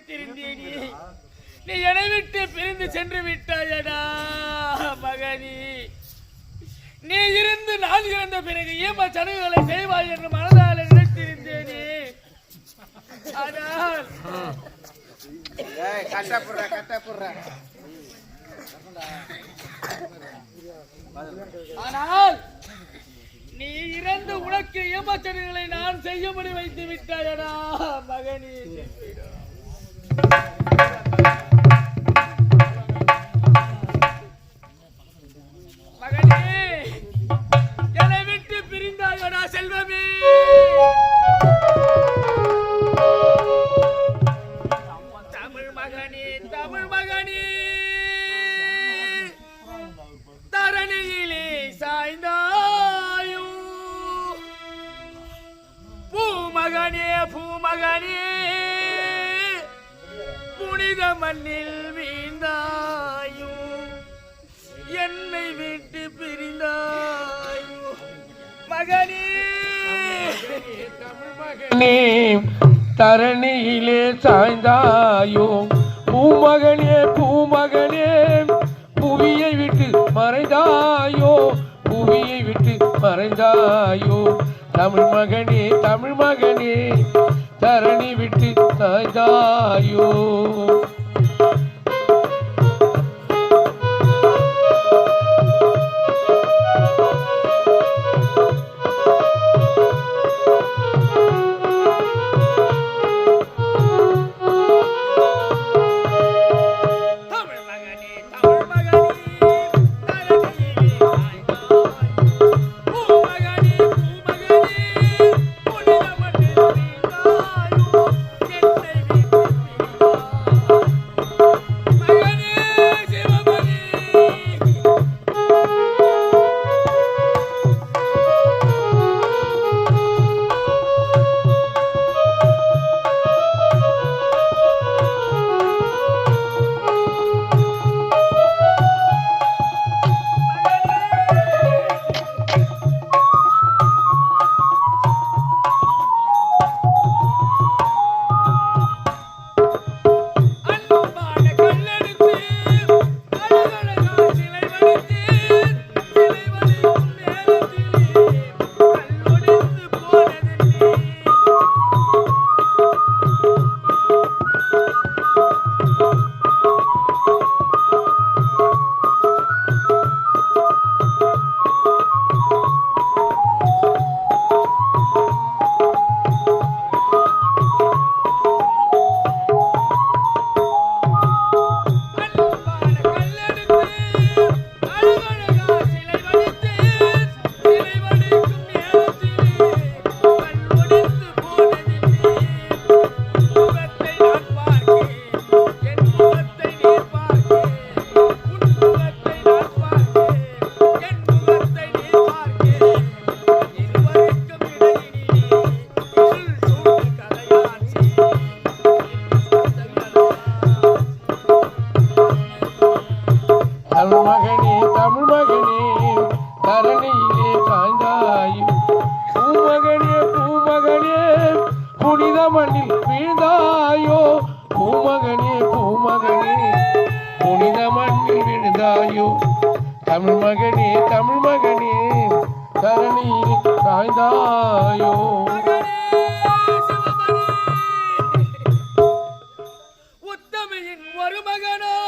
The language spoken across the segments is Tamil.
நினைத்திருந்தேனே, நீ என்னை விட்டு பிரிந்து சென்று விட்டாயடா மகனே. நீ இருந்து நான் இறந்த பிறகு ஏமா சடங்குகளை செய்வாய் என்று மனதால் நினைத்திருந்தேனே. ஆனால் நீ இறந்து உனக்கு ஏமாற்றங்களை நான் செய்யும்படி வைத்து விட்டாயடா மகனே. மகனே, என்னை விட்டு பிரிந்தாயடா செல்வமே. தமிழ் மகனே, தமிழ் மகனே, தரணியிலே சாய்ந்தாயோ பூமகனே, பூமகனே, புனித மண்ணில் வீழ்ந்தாயோ என்னை விட்டு பிரிந்தாயோ மகனே. தமிழ் மகனே, தரணியிலே சாய்ந்தாயோ பூமகனே, பூமகனே, புவியை விட்டு மறைந்தாயோ, புவியை விட்டு மறைந்தாயோ. தமிழ் மகனே, தமிழ் மகனே, தரணி விட்டு சாய்ந்தாயோ. தமிழ் மகனே, தமிழ் மகனே, தரணியிலே சாய்ந்தாயோ பூமகனே, பூமகனே, புனித மண்ணில் வீழ்ந்தாயோ. பூமகனே, பூமகனே, புனித மண்ணில் வீழ்ந்தாயோ. தமிழ் மகனே, தமிழ் மகனே, தரணியிலே சாய்ந்தாயோ. உத்தமையின் ஒரு மகனாய்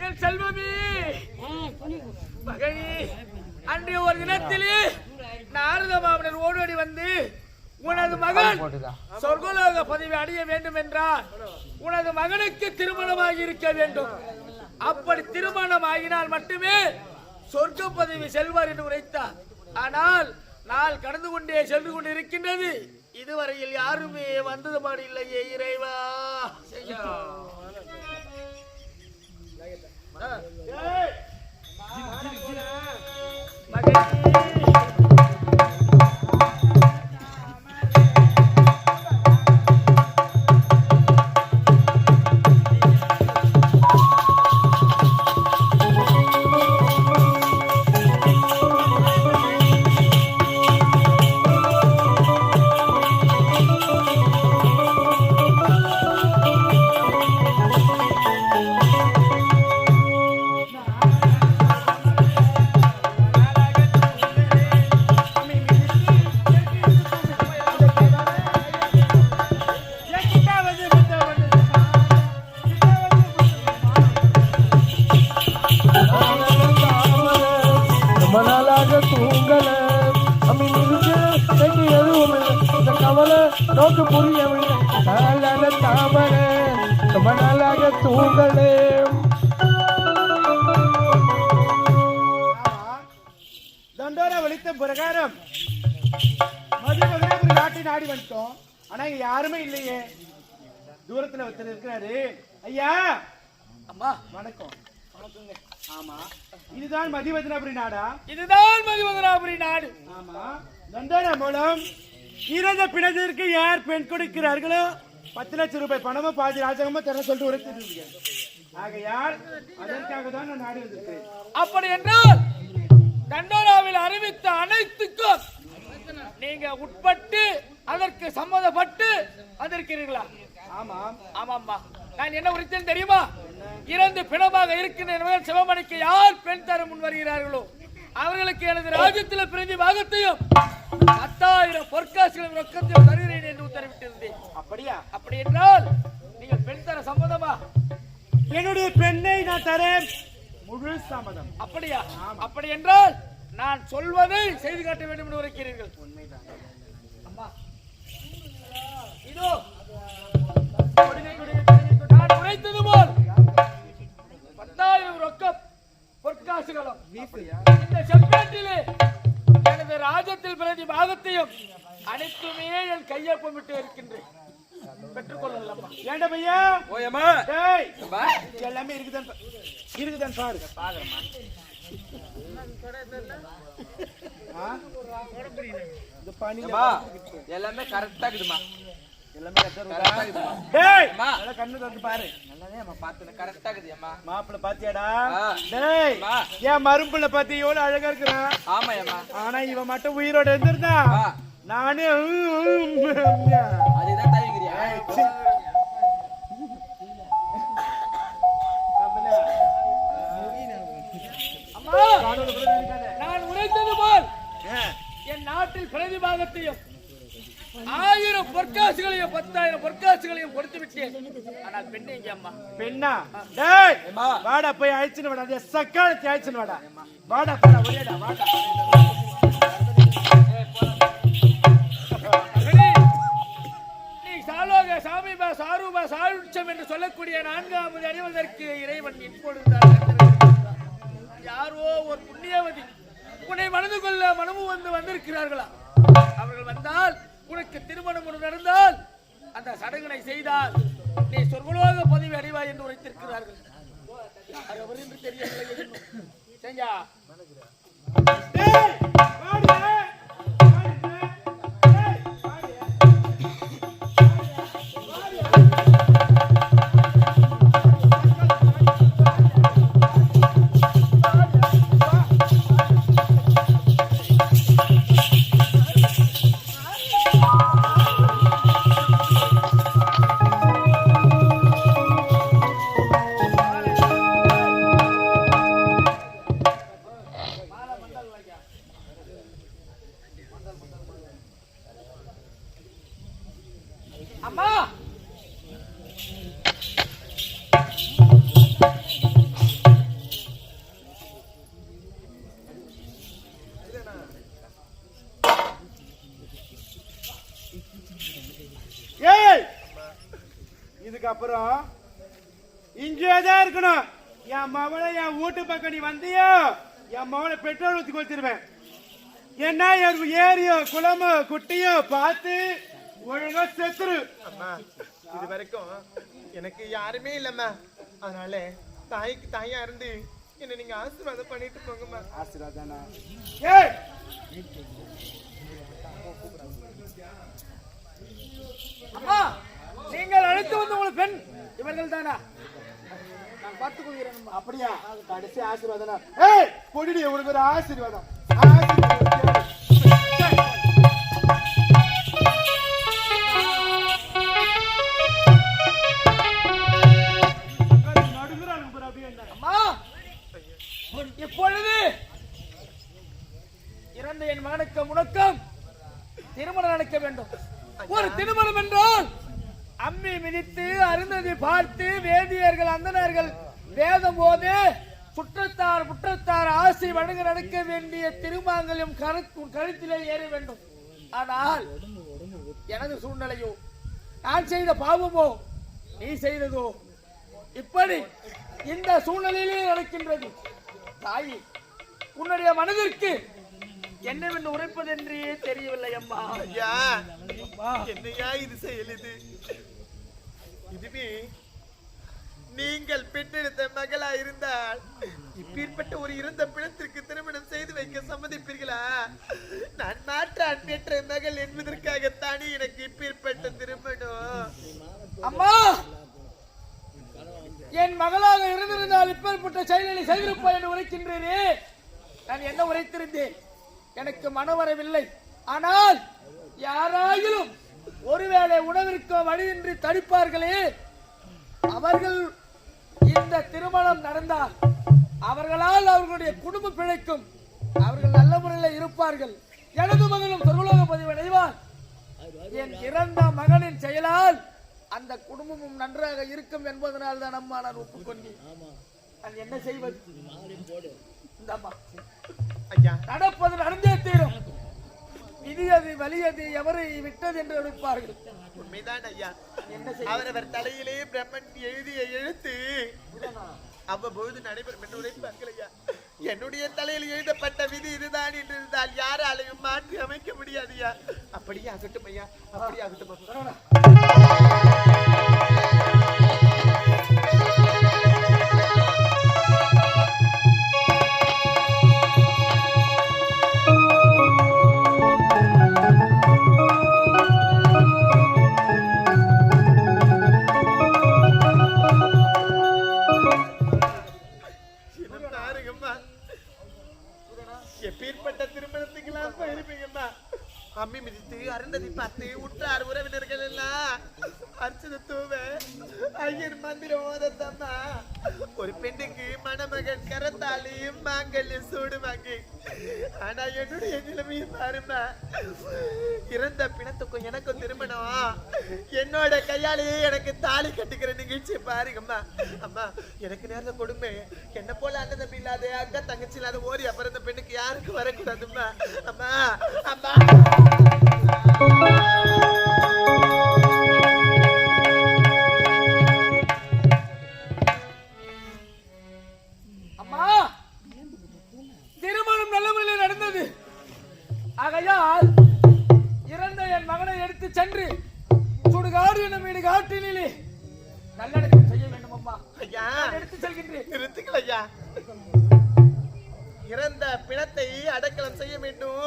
என் செல்வமே மகனே, அன்றைய ஒரு தினத்திலே நாரத மாமனர் ஓடோடி வந்து உனது மகன் சொர்க்கலோக பதவி அடைய வேண்டும் என்றால் உனது மகனுக்கு திருமணமாகி இருக்க வேண்டும். அப்படி திருமணம் ஆகினால் மட்டுமே சொர்க்க பதவி செல்வார் என்று உரைத்தார். ஆனால் நாள் கடந்து கொண்டே சென்று கொண்டு இருக்கின்றது. இதுவரையில் யாருமே வந்தது மாதிரி இல்லையே இறைவா. நோக்கு புரியவில்லை தாமரை ரொம்ப நாளாக தூங்களே. தண்டோரா வலித்த பிரகாரம் மதுரை நாட்டை நாடி வந்துட்டோம். ஆனா இங்க யாருமே இல்லையே. தூரத்துல ஒருத்தர் இருக்கிறாரு. ஐயா அம்மா வணக்கம். ஆமா, இதுதான் மதிவதனாபுரி நாடா? இதுதான் மதிவதனாபுரி நாடு. ஆமா, தண்டோரா மூலம் இறந்த பிணத்திற்கு யார் பெண் கொடுக்கிறார்களோ 10 லட்சம் ரூபாய் பணமும் பாதி ராஜகமா தர சொல்லிட்டு உரைத்திருக்கீங்க. ஆகையால் அதற்காக தான் நான் நாடி வந்திருக்கேன். அப்படி என்றால் தண்டோராவில் அறிவித்த அனைத்துக்கும் நீங்க உட்பட்டு அதற்கு சம்மதப்பட்டு வந்திருக்கிறீர்களா? ஆமா ஆமாம்மா. நான் என்ன உரைத்தேன் தெரியுமா? இறந்து பிணமாக இருக்கின்ற சிவமணிக்கு யார் பெண் தர முன் வருகிறார்களோ அவர்களுக்கு எனது ராஜ்யத்தில் பிரதி பாகத்தையும் 10,000 பொற்காசுகள் ரொக்கத்தையும் தருகிறேன் என்று உத்தரவிட்டிருந்தேன். அப்படியா? அப்படி என்றால் நீங்கள் பெண் தர சம்மதமா? என்னுடைய பெண்ணை நான் தரேன், முழு சம்மதம். அப்படியா? அப்படி என்றால் நான் சொல்வதை செய்து காட்ட வேண்டும் என்று உரைக்கிறீர்கள். உண்மைதான் அம்மா, இதோ நான் உரைத்தது போல் 10,000 ரொக்கம் பொற்காசுகளும் இந்த செப்பேட்டிலே எனது ராஜ்யத்தில் பிரதி பாகத்தையும் அனைத்துமே என் கையொப்பமிட்டு இருக்கின்றேன். பெற்றுக்கொள்ளலாம். ஏண்டா பையா? ஓயம்மா டேய் எல்லாமே இருக்குதான் பாரு. பாக்குறமா இந்த பனிமா எல்லாமே கரெக்டா இருக்குமா? எல்லாமே கரெக்டா இருக்குமா? டேய் நல்லா கண்ணு திறந்து பாரு. நல்லாவே அம்மா பாத்துன கரெக்டா இருக்குதும்மா. மாப்பிள பாத்தியாடா? டேய் ஏன் மரும்புல பாத்தி எவ்வளவு அழகா இருக்கிறான். ஆமாயம்மா. ஆனா இவன் மட்டும் உயிரோட இருந்திருந்தா நானே அதுதான் தவிக்கிறியா? நான் உரைத்தது போல் என் நாட்டில் பிரதி பாகத்தையும் 1000 பொற்காசுகளையும் 10,000 பொற்காசுகளையும் கொடுத்து விட்டேன். ஆனால் பெண்ணே இங்கே அம்மா. பெண்ணா? டேய் வாடா போய் அழைச்சுன்னு வாடா. சக்காலத்தை அழைச்சுன்னு வாடா. வாடா போடா ஒரேடா வாடா. நீ சாலோக சாமிபா சாரூபா சாருட்சம் என்று சொல்லக்கூடிய 4ஆவது அறிவதற்கு இறைவன் இப்பொழுதுதான் யாரோ ஒரு புண்ணியவதி உன்னை மனது கொள்ள மனமும் வந்திருக்கிறார்களா? அவர்கள் வந்தால் உனக்கு திருமணம் ஒன்று நடந்தால் அந்த சடங்கினை செய்தால் நீ சொர்க்கலோக பதவி அடைவாய் என்று உரைத்திருக்கிறார்கள். யார் அவர் என்று தெரியவில்லை. செஞ்சா இருக்கணும். என் மவளை என் வீட்டு பக்கம் நீ வந்தியோ என் மவளை பெட்ரோல் ஊற்றி கொடுத்துருவேன். என்ன ஏரியோ குளமோ குட்டியோ பார்த்து ஒழுங்கா செத்துரு. அம்மா இது வரைக்கும் எனக்கு யாருமே இல்லம்மா, அதனால தாய்க்கு தாயா இருந்து என்ன நீங்க ஆசீர்வாதம் பண்ணிட்டு போங்கம்மா. ஆசீர்வாதானா? அம்மா, நீங்கள் அழைத்து வந்த உங்கள் பெண் இவர்கள் தானா? நான் பார்த்துக் கொள்கிறேன். அப்படியா? கடைசி ஆசீர்வாதனா? ஏய் பொடிடி, உனக்கு ஒரு ஆசீர்வாதம். ஆசீர்வாதம் இப்பொழுது இறந்த என் மகனுக்கு முடக்கம் திருமணம் நடக்க வேண்டும். ஒரு திருமணம் என்றால் அம்மி மிதித்து அருந்ததி பார்த்து வேதியர்கள் அந்தனர்கள் வேதம் போது சுற்றத்தார் புற்றத்தார் ஆசை வழங்க நடக்க வேண்டிய திருமாங்கல்யம் கழுத்திலே ஏற வேண்டும். ஆனால் எனது சூழ்நிலையோ நான் செய்த பாவமோ நீ செய்ததோ இப்படி இந்த சூழ்நிலையிலே நடக்கின்றது. தாயி, உன்னுடைய மனதிற்கு என்னவென்று உரைப்பது என்றே தெரியவில்லை அம்மா. ஐயா, என்னையா இது செயலுது? இதுவே நீங்கள் பெற்றெடுத்த மகளா இருந்தால் இப்பேற்பட்ட ஒரு இறந்த பிணத்திற்கு திருமணம் செய்து வைக்க சம்மதிப்பீர்களா? நான் மாற்றான் பெற்ற மகள் என்பதற்காகத்தானே எனக்கு இப்பேற்பட்ட திருமணம். அம்மா, என் மகளாக இருந்திருந்தால் இப்பேற்பட்ட செயலை செய்திருப்பாய் என்று உரைக்கின்றேனே. நான் என்ன உரைத்திருந்தேன்? எனக்கு மனம் வரவில்லை. ஆனால் யாராயிலும் ஒருவேளை உணவிற்கு வழியின்றி தடுப்பார்களே, அவர்கள் இந்த திருமணம் நடந்தால் அவர்களால் அவர்களுடைய குடும்பம் பிழைக்கும், அவர்கள் நல்ல முறையில் இருப்பார்கள். எனது மகனும் சொர்க்கலோக பதிவடைவார். என் இறந்த மகனின் செயலால் அந்த குடும்பமும் நன்றாக இருக்கும் என்பதனால் தான் அம்மா நான் ஒப்புக்கொண்டேன். நான் என்ன செய்வது? நடப்பது நடந்தே தீரும். விதியது வலியது எவரை விட்டது என்று எடுப்பார்கள். உண்மைதான் ஐயா. அவரவர் தலையிலே பிரம்மன் எழுதிய எழுத்து அவ்வப்பொழுது நடைபெறும் என்று உரைப்பார்கள் ஐயா. என்னுடைய தலையில் எழுதப்பட்ட விதி இதுதான் என்று இருந்தால் யாராலையும் மாற்றி அமைக்க முடியாது ஐயா. அப்படியே ஆகட்டும் ஐயா, அப்படியே ஆகட்டும். எப்பேற்பட்ட திருமணத்துக்கெல்லாம் போயிருப்பீங்கம்மா. அம்மி மிதித்து அருந்ததி பார்த்து உற்றார் உறவினர்கள் எல்லாம் அர்ச்சனை தூவ ஐயர் மந்திரம் ஓதத்தம்மா. ஒரு பெண்ணுக்கு மணமகன் கரத்தாலையும் மாங்கல்யம் சூடுவாங்க. ஆனா என்னுடைய நிலைமையை பாருமா. இறந்த பிணத்துக்கும் எனக்கும் திருமணம் என்னோட கையாலேயே எனக்கு தாலி கட்டுக்கிற நிகழ்ச்சியை பாருங்கம்மா. அம்மா, எனக்கு நேர்ந்த கொடுமை. என்ன போல அண்ணன் தம்பி இல்லாத அக்கா தங்கச்சி இல்லாத ஓரி அப்புறம் இந்த பெண்ணுக்கு யாருக்கு வரக்கூடாதும்மா. அம்மா அம்மா அம்மா, திருமணம் நல்ல முறையில் நடந்தது. ஆகையால் இறந்த என் மகனை எடுத்து சென்று சுடுகாடு என்னும் வீடு காட்டிலே நல்லடக்கம் செய்ய வேண்டும் அம்மா. ஐயா, எடுத்து செல்கின்றேன். நிறுத்துங்கள் ஐயா. இறந்த பிணத்தை அடக்கலம் செய்ய வேண்டும்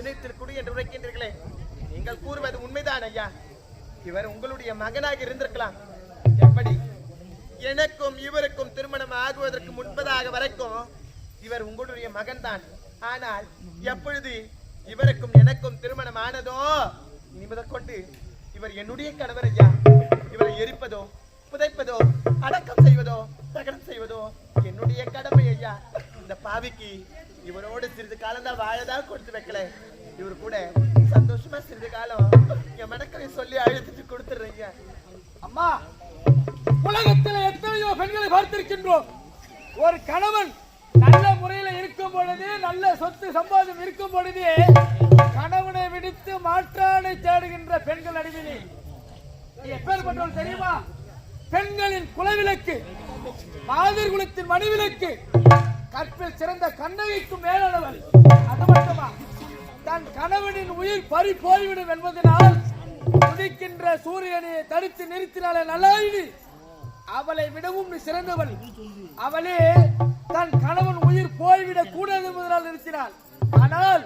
இணைத்திற்குடி என்று உரைக்கின்றீர்களே, நீங்கள் கூறுவது உண்மைதான் ஐயா. இவர் உங்களுடைய மகனாக இருந்திருக்கலாம். எப்படி எனக்கும் இவருக்கும் திருமணம் ஆகுவதற்கு முன்பதாக வரைக்கும் இவர் உங்களுடைய மகன் தான். ஆனால் எப்பொழுது இவருக்கும் எனக்கும் திருமணம் ஆனதோ இனி முதற்கொண்டு இவர் என்னுடைய கணவர் ஐயா. இவரை எரிப்பதோ புதைப்பதோ அடக்கம் செய்வதோ தகனம் செய்வதோ என்னுடைய கடமை ஐயா. இந்த பாவிக்கு இவரோடு சிறிது காலம் தான் வாழதான் கொடுத்து வைக்கல. இவர் கூட சந்தோஷமா சிறிது காலம் என் மனக்கரை சொல்லி அழுத்திட்டு கொடுத்துடுறீங்க. அம்மா, உலகத்தில் எத்தனையோ பெண்களை பார்த்திருக்கின்றோம். ஒரு கணவன் நல்ல முறையில இருக்கும் பொழுது, நல்ல சொத்து சம்பாதம் இருக்கும் பொழுது கணவனை விடுத்து மாற்றானை தேடுகின்ற பெண்கள் அடிவினி எப்பேற்பட்டவள் தெரியுமா? பெண்களின் குலவிளக்கு, மாதர் குலத்தின் மணிவிளக்கு, கற்பில் சிறந்த கண்ணகிக்கும் மேலானவள். அது மட்டுமா, தன் கணவனின் உயிர் பறி போய்விடும் என்பதனால் உதிக்கின்ற சூரியனை தடுத்து நிறுத்தினாலே நல்லாயினி, அவளை விடவும் சிறந்தவள். அவளே தன் கணவன் உயிர் போய்விடக் கூடாது என்பதனால் நிறுத்தினாள். ஆனால்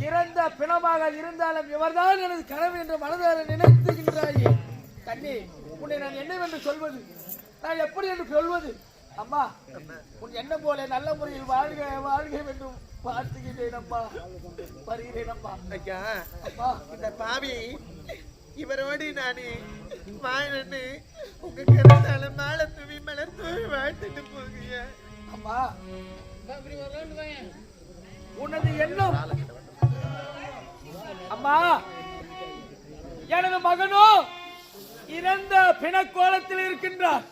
இறந்த பிணமாக இருந்தாலும் இவர்தான் எனது கனவு என்று மனதார நினைத்துகின்றாயே கண்ணி, உன்னை நான் என்னவென்று சொல்வது, நான் எப்படி என்று சொல்வது? அம்மா, உன் எண்ணம் போல நல்ல முறையில் வாழ்க வாழ்க என்று பார்த்துகின்றேன் அம்மா, வருகிறேன் அம்மா. ஐயா, அம்மா, இந்த பாவி இவரோடு நானே வாழன்னு உங்க கருத்தால மாலை தூவி மலர் தூவி வாழ்த்துட்டு போகிய. அம்மா, உனது எண்ணம் அம்மா, எனது மகனோ இறந்த பிணக்கோலத்தில் இருக்கின்றார்.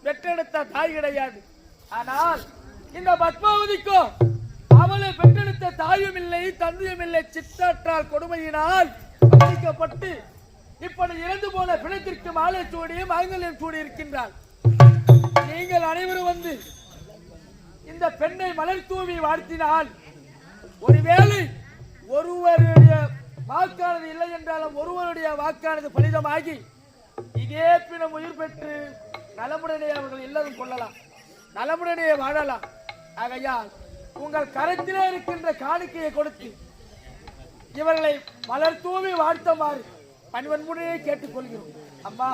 பெற்றெடுத்த தாய் கிடையாது. ஆனால் இந்த பத்மாவதிக்கோ அவளை பெற்றெடுத்த தாயும் இல்லை தந்தையும் இல்லை. சித்தாற்றால் கொடுமையினால் வஞ்சிக்கப்பட்டு இப்படி இறந்து போன பிணத்திற்கு மாலை சூடியும் மாங்கல்யம் சூடி இருக்கின்றார். நீங்கள் அனைவரும் வந்து இந்த பெண்ணை மலர் தூவி வாழ்த்தினால் ஒருவேளை ஒருவருடைய வாக்கானது இல்லை என்றாலும் ஒருவருடைய வாக்கானது பலிதமாகி இதே பிணம் உயிர் பெற்று நலமுடனே அவர்கள் எல்லாரும் கொள்ளலாம், நலமுடனே வாழலாம். ஆகையால் உங்கள் கரத்திலே இருக்கின்ற காணிக்கையை கொடுத்து இவர்களை மலர் தூவி வாழ்த்தமாறு பணிவன்புடனே கேட்டுக்கொள்கிறோம். அம்மா,